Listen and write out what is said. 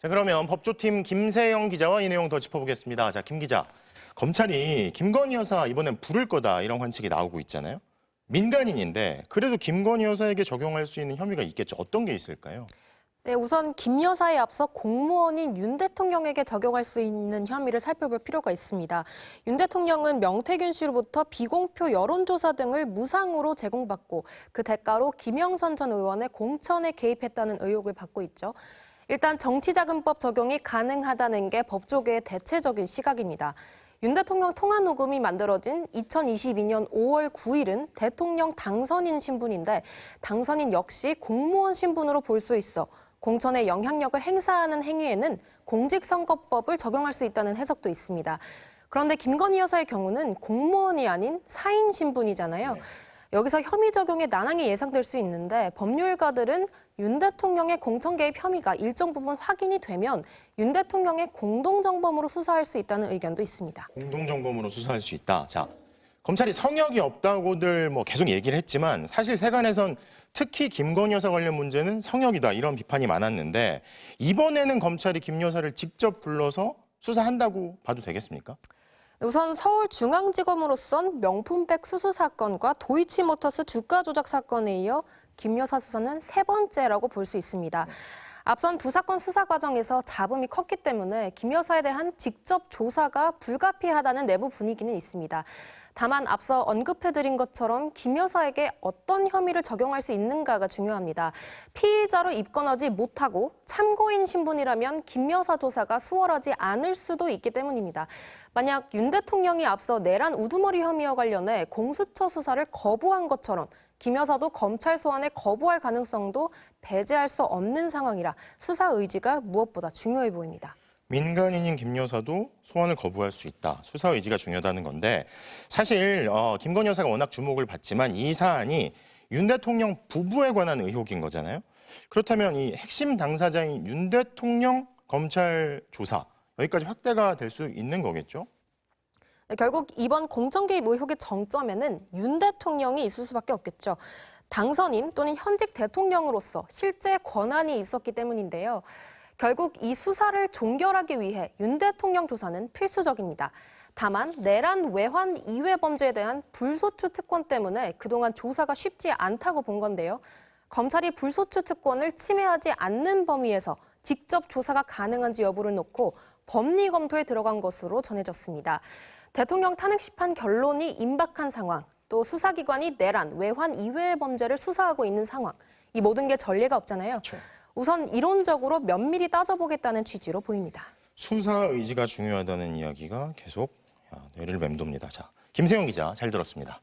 자, 그러면 법조팀 김세영 기자와 이 내용 더 짚어보겠습니다. 자, 김 기자, 검찰이 김건희 여사 이번엔 부를 거다 이런 관측이 나오고 있잖아요. 민간인인데 그래도 김건희 여사에게 적용할 수 있는 혐의가 있겠죠. 어떤 게 있을까요? 네, 우선 김 여사에 앞서 공무원인 윤 대통령에게 적용할 수 있는 혐의를 살펴볼 필요가 있습니다. 윤 대통령은 명태균 씨로부터 비공표 여론조사 등을 무상으로 제공받고 그 대가로 김영선 전 의원의 공천에 개입했다는 의혹을 받고 있죠. 일단 정치자금법 적용이 가능하다는 게 법조계의 대체적인 시각입니다. 윤 대통령 통화 녹음이 만들어진 2022년 5월 9일은 대통령 당선인 신분인데 당선인 역시 공무원 신분으로 볼 수 있어 공천의 영향력을 행사하는 행위에는 공직선거법을 적용할 수 있다는 해석도 있습니다. 그런데 김건희 여사의 경우는 공무원이 아닌 사인 신분이잖아요. 여기서 혐의 적용에 난항이 예상될 수 있는데 법률가들은 윤 대통령의 공천 개입 혐의가 일정 부분 확인이 되면 윤 대통령의 공동정범으로 수사할 수 있다는 의견도 있습니다. 공동정범으로 수사할 수 있다. 자, 검찰이 성역이 없다고들 계속 얘기를 했지만 사실 세간에선 특히 김건희 여사 관련 문제는 성역이다 이런 비판이 많았는데 이번에는 검찰이 김 여사를 직접 불러서 수사한다고 봐도 되겠습니까? 우선 서울중앙지검으로선 명품백 수수 사건과 도이치모터스 주가 조작 사건에 이어 김 여사 수사는 세 번째라고 볼 수 있습니다. 앞선 두 사건 수사 과정에서 잡음이 컸기 때문에 김 여사에 대한 직접 조사가 불가피하다는 내부 분위기는 있습니다. 다만 앞서 언급해드린 것처럼 김 여사에게 어떤 혐의를 적용할 수 있는가가 중요합니다. 피의자로 입건하지 못하고 참고인 신분이라면 김 여사 조사가 수월하지 않을 수도 있기 때문입니다. 만약 윤 대통령이 앞서 내란 우두머리 혐의와 관련해 공수처 수사를 거부한 것처럼 김 여사도 검찰 소환을 거부할 가능성도 배제할 수 없는 상황이라 수사 의지가 무엇보다 중요해 보입니다. 민간인인 김 여사도 소환을 거부할 수 있다. 수사 의지가 중요하다는 건데 사실 김건희 여사가 워낙 주목을 받지만 이 사안이 윤 대통령 부부에 관한 의혹인 거잖아요. 그렇다면 이 핵심 당사자인 윤 대통령 검찰 조사 여기까지 확대가 될 수 있는 거겠죠? 네, 결국 이번 공천 개입 의혹의 정점에는 윤 대통령이 있을 수밖에 없겠죠. 당선인 또는 현직 대통령으로서 실제 권한이 있었기 때문인데요. 결국 이 수사를 종결하기 위해 윤 대통령 조사는 필수적입니다. 다만 내란 외환 이외 범죄에 대한 불소추 특권 때문에 그동안 조사가 쉽지 않다고 본 건데요. 검찰이 불소추 특권을 침해하지 않는 범위에서 직접 조사가 가능한지 여부를 놓고 법리 검토에 들어간 것으로 전해졌습니다. 대통령 탄핵 심판 결론이 임박한 상황, 또 수사기관이 내란, 외환 이외의 범죄를 수사하고 있는 상황, 이 모든 게 전례가 없잖아요. 그렇죠. 우선 이론적으로 면밀히 따져보겠다는 취지로 보입니다. 수사 의지가 중요하다는 이야기가 계속 뇌를 맴돕니다. 자, 김세영 기자 잘 들었습니다.